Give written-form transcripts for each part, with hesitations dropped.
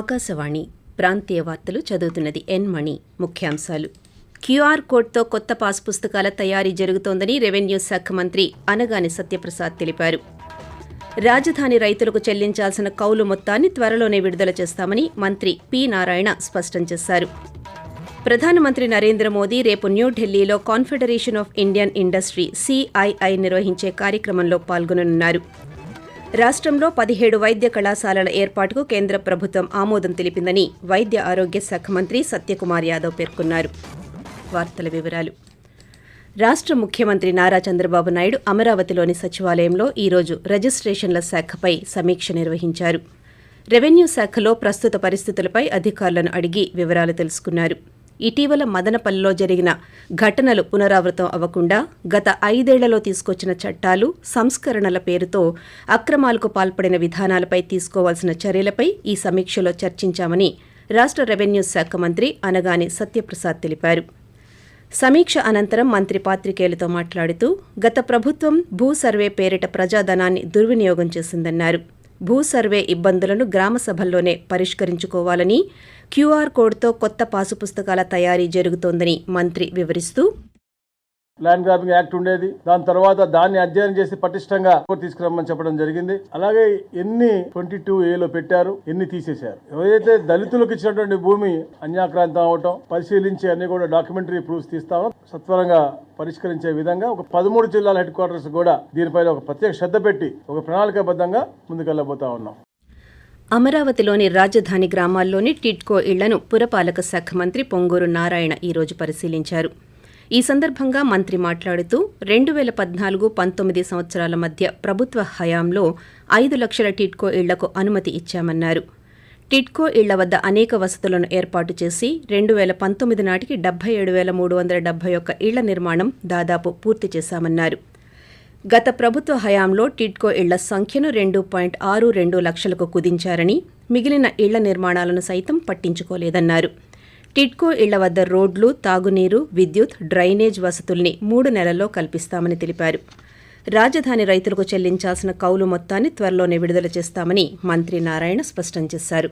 ఆకాశవాణి ప్రాంతీయ వార్తలు చదువుతున్నది ఎన్ మణి. ముఖ్యాంశాలు. క్యూఆర్ కోడ్తో కొత్త పాస్ పుస్తకాల తయారీ జరుగుతోందని రెవెన్యూ శాఖ మంత్రి అనగాని సత్యప్రసాద్ తెలిపారు. రాజధాని రైతులకు చెల్లించాల్సిన కౌలు మొత్తాన్ని త్వరలోనే విడుదల చేస్తామని మంత్రి పి. నారాయణ స్పష్టం చేశారు. ప్రధానమంత్రి నరేంద్ర మోదీ రేపు న్యూఢిల్లీలో confederation of Indian industry CII నిర్వహించే కార్యక్రమంలో పాల్గొననున్నారు. రాష్ట్రంలో 17 వైద్య కళాశాలల ఏర్పాటుకు కేంద్ర ప్రభుత్వం ఆమోదం తెలిపిందని వైద్య ఆరోగ్య శాఖ మంత్రి సత్యకుమార్ యాదవ్ పేర్కొన్నారు. వార్తల వివరాలు. రాష్ట్ర ముఖ్యమంత్రి నారా చంద్రబాబు నాయుడు అమరావతిలోని సచివాలయంలో ఈరోజు రిజిస్ట్రేషన్ల శాఖపై సమీక్ష నిర్వహించారు. రెవెన్యూ శాఖలో ప్రస్తుత పరిస్థితులపై అధికారులను అడిగి వివరాలు తెలుసుకున్నారు. ఇటీవల మదనపల్లిలో జరిగిన ఘటనలు పునరావృతం అవ్వకుండా గత 5 ఏళ్లలో తీసుకొచ్చిన చట్టాలు, సంస్కరణల పేరుతో అక్రమాలకు పాల్పడిన విధానాలపై తీసుకోవాల్సిన చర్యలపై ఈ సమీక్షలో చర్చించామని రాష్ట్ర రెవెన్యూ శాఖ మంత్రి అనగాని సత్యప్రసాద్ తెలిపారు. సమీక్ష అనంతరం మంత్రి పాత్రికేయులతో మాట్లాడుతూ గత ప్రభుత్వం భూ సర్వే పేరిట ప్రజాధనాన్ని దుర్వినియోగం చేసిందన్నారు. భూ సర్వే ఇబ్బందులను గ్రామ సభల్లోనే పరిష్కరించుకోవాలని, క్యూఆర్ కోడ్తో కొత్త పాసు పుస్తకాల తయారీ జరుగుతోందని మంత్రి వివరిస్తూ, ల్యాండ్ గ్రాబింగ్ యాక్ట్ ఉండేది, దాని తర్వాత దాన్ని అధ్యయనం చేసి పటిష్టంగా తీసుకురమ్మని చెప్పడం జరిగింది. అలాగే ఎన్ని 22A పెట్టారు, ఎన్ని తీసేశారు. ఏదైతే దళితులకు ఇచ్చినటువంటి భూమి అన్యాక్రాంతం అవటం, పరిశీలించి అన్ని కూడా డాక్యుమెంటరీ ప్రూఫ్స్ తీస్తామో సత్వరంగా పరిష్కరించే విధంగా ఒక 13 జిల్లాల హెడ్ క్వార్టర్స్ కూడా దీనిపైన ఒక ప్రత్యేక శ్రద్ధ పెట్టి ఒక ప్రణాళికాబద్ధంగా ముందుకెళ్లబోతా ఉన్నాం. అమరావతిలోని రాజధాని గ్రామాల్లోని టిడ్కో ఇళ్లను పురపాలక శాఖ మంత్రి పొంగూరు నారాయణ ఈరోజు పరిశీలించారు. ఈ సందర్భంగా మంత్రి మాట్లాడుతూ 2014-19 సంవత్సరాల మధ్య ప్రభుత్వ హయాంలో 5 లక్షల టిడ్కో ఇళ్లకు అనుమతి ఇచ్చామన్నారు. టిడ్కో ఇళ్ల వద్ద అనేక వసతులను ఏర్పాటు చేసి 2019 నాటికి 77,371 ఇళ్ల నిర్మాణం దాదాపు పూర్తి చేశామన్నారు. గత ప్రభుత్వ హయాంలో టిడ్కో ఇళ్ల సంఖ్యను 2.62 లక్షలకు కుదించారని, మిగిలిన ఇళ్ల నిర్మాణాలను సైతం పట్టించుకోలేదన్నారు. టిడ్కో ఇళ్ల వద్ద రోడ్లు, తాగునీరు, విద్యుత్, డ్రైనేజ్ వసతుల్ని 3 నెలల్లో కల్పిస్తామని తెలిపారు. రాజధాని రైతులకు చెల్లించాల్సిన కౌలు మొత్తాన్ని త్వరలోనే విడుదల చేస్తామని మంత్రి నారాయణ స్పష్టం చేశారు.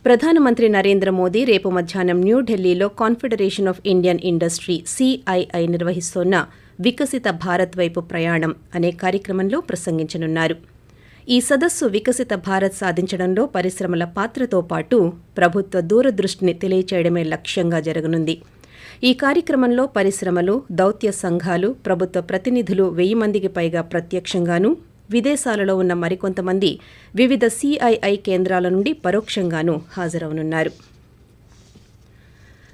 ప్రధానమంత్రి నరేంద్ర మోదీ రేపు మధ్యాహ్నం న్యూఢిల్లీలో confederation of Indian industry CII నిర్వహిస్తోన్న వికసిత భారత్ వైపు ప్రయాణం అనే కార్యక్రమంలో ప్రసంగించనున్నారు. ఈ సదస్సు వికసిత భారత్ సాధించడంలో పరిశ్రమల పాత్రతో పాటు ప్రభుత్వ దూరదృష్టిని తెలియచేయడమే లక్ష్యంగా జరగనుంది. ఈ కార్యక్రమంలో పరిశ్రమలు, దౌత్య సంఘాలు, ప్రభుత్వ ప్రతినిధులు 1000 మందికి పైగా ప్రత్యక్షంగానూ, విదేశాలలో ఉన్న మరికొంతమంది వివిధ CII కేంద్రాల నుండి పరోక్షంగానూ హాజరవనున్నారు.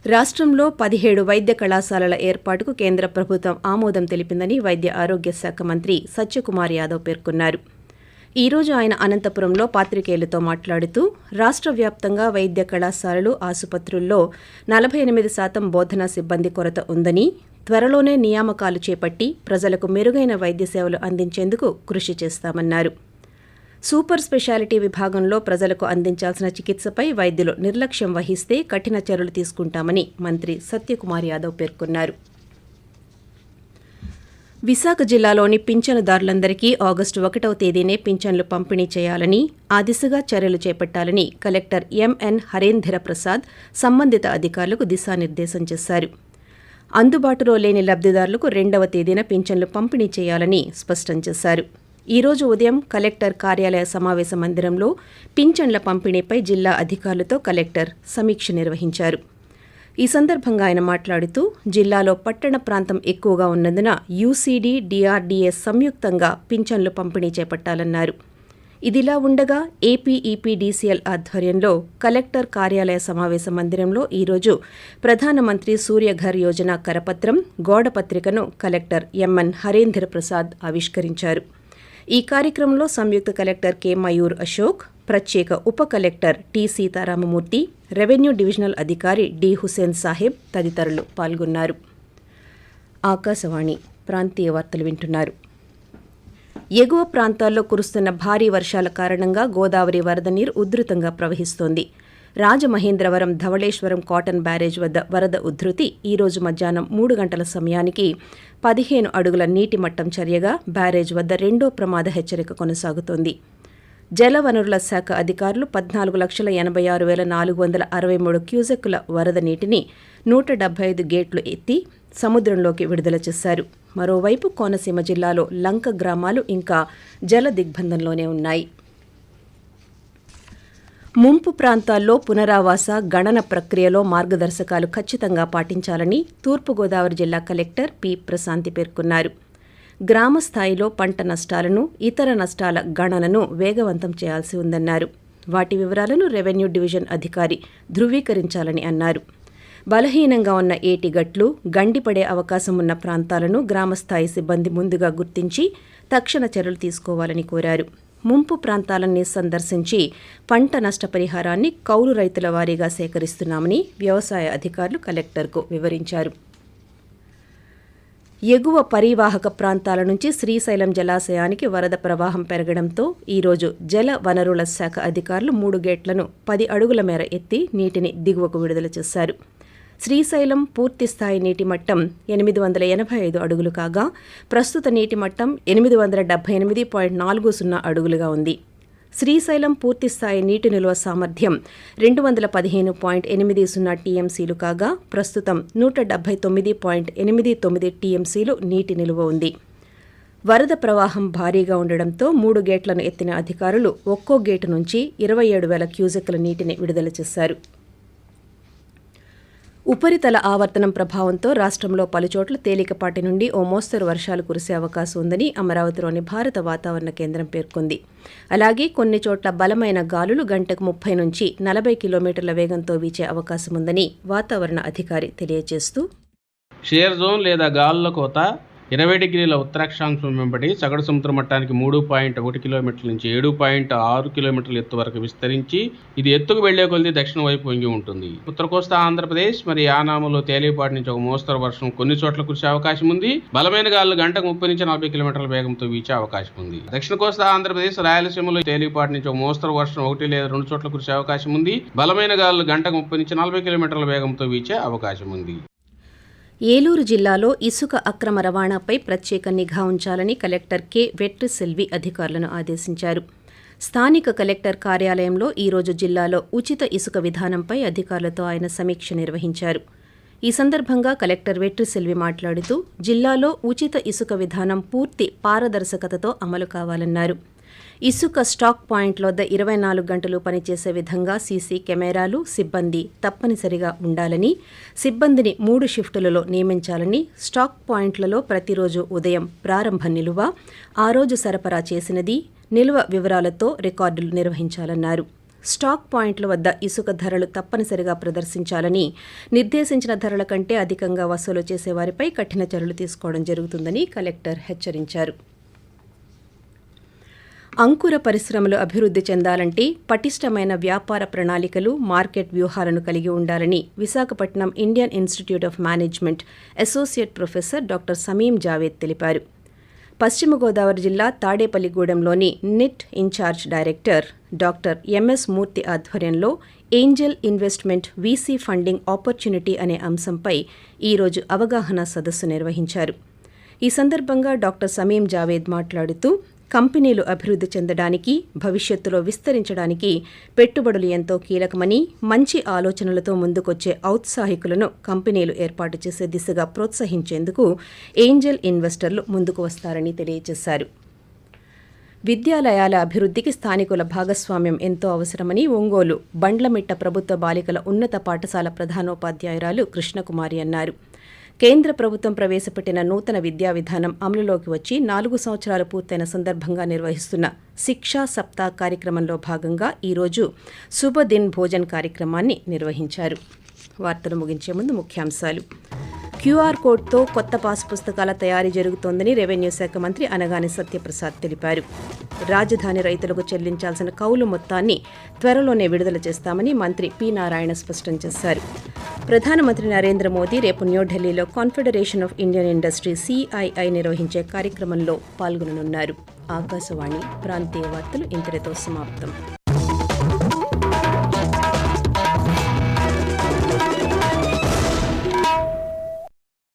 రాష్ట్రంలో 17 వైద్య కళాశాలల ఏర్పాటుకు కేంద్ర ప్రభుత్వం ఆమోదం తెలిపిందని వైద్య ఆరోగ్య శాఖ మంత్రి సత్యకుమార్ యాదవ్ పేర్కొన్నారు. ఈ రోజు ఆయన అనంతపురంలో పాత్రికేయులతో మాట్లాడుతూ రాష్ట్ర వ్యాప్తంగా వైద్య కళాశాలలు, ఆసుపత్రుల్లో 48% బోధనా సిబ్బంది కొరత ఉందని, త్వరలోనే నియామకాలు చేపట్టి ప్రజలకు మెరుగైన వైద్య సేవలు అందించేందుకు కృషి చేస్తామన్నారు. సూపర్ స్పెషాలిటీ విభాగంలో ప్రజలకు అందించాల్సిన చికిత్సపై వైద్యులు నిర్లక్ష్యం వహిస్తే కఠిన చర్యలు తీసుకుంటామని మంత్రి సత్యకుమార్ యాదవ్ పేర్కొన్నారు. విశాఖ జిల్లాలోని పింఛనుదారులందరికీ ఆగస్టు 1వ తేదీనే పింఛన్లు పంపిణీ చేయాలని, ఆ దిశగా చర్యలు చేపట్టాలని కలెక్టర్ MN హరేంద్ర ప్రసాద్ సంబంధిత అధికారులకు దిశానిర్దేశం చేశారు. అందుబాటులో లేని లబ్దిదారులకు 2వ తేదీన పింఛన్లు పంపిణీ చేయాలని స్పష్టం చేశారు. ఈ రోజు ఉదయం కలెక్టర్ కార్యాలయ సమావేశ మందిరంలో పింఛన్ల పంపిణీపై జిల్లా అధికారులతో కలెక్టర్ సమీక్ష నిర్వహించారు. ఈ సందర్భంగా ఆయన మాట్లాడుతూ జిల్లాలో పట్టణ ప్రాంతం ఎక్కువగా ఉన్నందున UCD, DRDA సంయుక్తంగా పింఛన్లు పంపిణీ చేపట్టాలన్నారు. ఇదిలా ఉండగా APEPDCL ఆధ్వర్యంలో కలెక్టర్ కార్యాలయ సమావేశ మందిరంలో ఈరోజు ప్రధానమంత్రి సూర్యఘర్ యోజన కరపత్రం, గోడపత్రికను కలెక్టర్ MN హరేంద్ర ప్రసాద్ ఆవిష్కరించారు. ఈ కార్యక్రమంలో సంయుక్త కలెక్టర్ K. మయూర్ అశోక్, ప్రత్యేక ఉప collector T. Sitarama Murthy, revenue divisional అధికారి D. హుసేన్ సాహెబ్ తదితరులు పాల్గొన్నారు. ఆకాశవాణి ప్రాంతీయ వార్తలు వింటున్నారు. ఎగువ ప్రాంతాల్లో కురుస్తున్న భారీ వర్షాల కారణంగా గోదావరి వరద నీరు ఉధృతంగా ప్రవహిస్తోంది. రాజమహేంద్రవరం ధవళేశ్వరం కాటన్ బ్యారేజ్ వద్ద వరద ఉధృతి ఈ రోజు మధ్యాహ్నం 3 గంటల సమయానికి 15 అడుగుల నీటి మట్టం చర్యగా బ్యారేజ్ వద్ద రెండో ప్రమాద హెచ్చరిక కొనసాగుతోంది. జలవనరుల శాఖ అధికారులు 14,86,463 క్యూసెక్కుల వరద నీటిని 175 గేట్లు ఎత్తి సముద్రంలోకి విడుదల చేశారు. మరోవైపు కోనసీమ జిల్లాలో లంక గ్రామాలు ఇంకా జల దిగ్బంధంలోనే ఉన్నాయి. ముంపు ప్రాంతాల్లో పునరావాస గణన ప్రక్రియలో మార్గదర్శకాలు ఖచ్చితంగా పాటించాలని తూర్పుగోదావరి జిల్లా కలెక్టర్ పి. ప్రశాంతి పేర్కొన్నారు. గ్రామ స్థాయిలో పంట నష్టాలను, ఇతర నష్టాల గణనను వేగవంతం చేయాల్సి ఉందన్నారు. వాటి వివరాలను రెవెన్యూ డివిజన్ అధికారి ధృవీకరించాలని అన్నారు. బలహీనంగా ఉన్న ఏటిగట్లు, గండిపడే అవకాశం ఉన్న ప్రాంతాలను గ్రామస్థాయి సిబ్బంది ముందుగా గుర్తించి తక్షణ చర్యలు తీసుకోవాలని కోరారు. ముంపు ప్రాంతాలన్నీ సందర్శించి పంట నష్టపరిహారాన్ని కౌలు రైతుల వారీగా సేకరిస్తున్నామని వ్యవసాయ అధికారులు కలెక్టర్కు వివరించారు. ఎగువ పరీవాహక ప్రాంతాల నుంచి శ్రీశైలం జలాశయానికి వరద ప్రవాహం పెరగడంతో ఈరోజు జల వనరుల శాఖ అధికారులు 3 గేట్లను 10 అడుగుల మేర ఎత్తి నీటిని దిగువకు విడుదల చేశారు. శ్రీశైలం పూర్తిస్థాయి నీటి మట్టం 885 అడుగులు కాగా ప్రస్తుత నీటి మట్టం 878.40 అడుగులుగా ఉంది. శ్రీశైలం పూర్తిస్థాయి నీటి నిల్వ సామర్థ్యం 215.80 టీఎంసీలు కాగా ప్రస్తుతం 179.89 టీఎంసీలు నీటి నిల్వ ఉంది. వరద ప్రవాహం భారీగా ఉండడంతో 3 గేట్లను ఎత్తిన అధికారులు ఒక్కో గేటు నుంచి 27,000 క్యూసెక్కుల నీటిని విడుదల చేశారు. ఉపరితల ఆవర్తనం ప్రభావంతో రాష్ట్రంలో పలుచోట్ల తేలికపాటి నుండి ఓ మోస్తరు వర్షాలు కురిసే అవకాశం ఉందని అమరావతిలోని భారత వాతావరణ కేంద్రం పేర్కొంది. అలాగే కొన్ని చోట్ల బలమైన గాలులు గంటకు 30 నుంచి 40 కిలోమీటర్ల వేగంతో వీచే అవకాశం ఉందని వాతావరణ అధికారి తెలియజేస్తూ, షేర్ జోన్ లేదా గాలుల కోత 20 డిగ్రీల ఉత్తరాక్షాంశం వెంబడి సగటు సముద్ర మట్టానికి 3.1 కిలోమీటర్ల నుంచి 7.6 కిలోమీటర్ల ఎత్తు వరకు విస్తరించి ఇది ఎత్తుకు వెళ్లే కొద్దీ దక్షిణ వైపు వంగి ఉంటుంది. ఉత్తర కోస్తా ఆంధ్రప్రదేశ్ మరియు యానాములో తేలికపాటి నుంచి ఒక మోస్తరు వర్షం కొన్ని చోట్ల కురిసే అవకాశం ఉంది. బలమైన గాలులు గంటకు 30 నుంచి 40 కిలోమీటర్ల వేగంతో వీచే అవకాశం ఉంది. దక్షిణ కోస్తా ఆంధ్రప్రదేశ్ రాయలసీమలో తేలికపాటి నుంచి ఒక మోస్తరు వర్షం 1 లేదా 2 చోట్ల కురిసే అవకాశం ఉంది. బలమైన గాలులు గంటకు 30 నుంచి 40 కిలోమీటర్ల వేగంతో వీచే అవకాశం ఉంది. ఏలూరు జిల్లాలో ఇసుక అక్రమ రవాణాపై ప్రత్యేక నిఘా ఉంచాలని కలెక్టర్ కె. వెట్రిసెల్వి అధికారులను ఆదేశించారు. స్థానిక కలెక్టర్ కార్యాలయంలో ఈరోజు జిల్లాలో ఉచిత ఇసుక విధానంపై అధికారులతో ఆయన సమీక్ష నిర్వహించారు. ఈ సందర్భంగా కలెక్టర్ వెట్రిసెల్వి మాట్లాడుతూ జిల్లాలో ఉచిత ఇసుక విధానం పూర్తి పారదర్శకతతో అమలు కావాలన్నారు. ఇసుక స్టాక్ పాయింట్ల వద్ద 24 గంటలు పనిచేసే విధంగా సీసీ కెమెరాలు, సిబ్బంది తప్పనిసరిగా ఉండాలని, సిబ్బందిని 3 షిఫ్టులలో నియమించాలని, స్టాక్ పాయింట్లలో ప్రతిరోజు ఉదయం ప్రారంభ నిలువ, ఆ రోజు సరఫరా చేసినది, నిల్వ వివరాలతో రికార్డులు నిర్వహించాలన్నారు. స్టాక్ పాయింట్ల వద్ద ఇసుక ధరలు తప్పనిసరిగా ప్రదర్శించాలని, నిర్దేశించిన ధరల కంటే అధికంగా వసూలు చేసేవారిపై కఠిన చర్యలు తీసుకోవడం జరుగుతుందని కలెక్టర్ హెచ్చరించారు. అంకుర పరిశ్రమలు అభివృద్ధి చెందాలంటే పటిష్టమైన వ్యాపార ప్రణాళికలు, మార్కెట్ వ్యూహాలను కలిగి ఉండాలని Visakhapatnam Indian Institute of Management associate professor doctor Sameem Javed తెలిపారు. పశ్చిమ గోదావరి జిల్లా తాడేపల్లిగూడెంలోని NIT in charge director doctor MS Murthy ఆధ్వర్యంలో angel investment VC funding opportunity అనే అంశంపై ఈరోజు అవగాహన సదస్సు నిర్వహించారు. ఈ సందర్భంగా డాక్టర్ సమీం జావేద్ మాట్లాడుతూ, కంపెనీలు అభివృద్ధి చెందడానికి, భవిష్యత్తులో విస్తరించడానికి పెట్టుబడులు ఎంతో కీలకమని, మంచి ఆలోచనలతో ముందుకొచ్చే ఔత్సాహికులను కంపెనీలు ఏర్పాటు చేసే దిశగా ప్రోత్సహించేందుకు ఏంజల్ ఇన్వెస్టర్లు ముందుకు వస్తారని తెలియజేశారు. విద్యాలయాల అభివృద్ధికి స్థానికుల భాగస్వామ్యం ఎంతో అవసరమని ఒంగోలు బండ్లమిట్ట ప్రభుత్వ బాలికల ఉన్నత పాఠశాల ప్రధానోపాధ్యాయురాలు కృష్ణకుమారి అన్నారు. కేంద్ర ప్రభుత్వం ప్రవేశపెట్టిన నూతన విద్యా విధానం అమలులోకి వచ్చి 4 సంవత్సరాలు పూర్తయిన సందర్భంగా నిర్వహిస్తున్న శిక్షా సప్తాహ్ కార్యక్రమంలో భాగంగా ఈరోజు శుభదిన్ భోజన్ కార్యక్రమాన్ని నిర్వహించారు. వార్తలు ముగించే ముందు ముఖ్యాంశాలు. క్యూఆర్ కోడ్తో కొత్త పాస్ పుస్తకాల తయారీ జరుగుతోందని రెవెన్యూ శాఖ మంత్రి అనగాని సత్యప్రసాద్ తెలిపారు. రాజధాని రైతులకు చెల్లించాల్సిన కౌలు మొత్తాన్ని త్వరలోనే విడుదల చేస్తామని మంత్రి పి. నారాయణ స్పష్టం చేశారు. ప్రధానమంత్రి నరేంద్ర మోదీ రేపు న్యూఢిల్లీలో confederation of Indian industry CII నిర్వహించే కార్యక్రమంలో పాల్గొననున్నారు. ఆకాశవాణి ప్రాంతీయ వార్తలు ఇంతటితో సమాప్తం.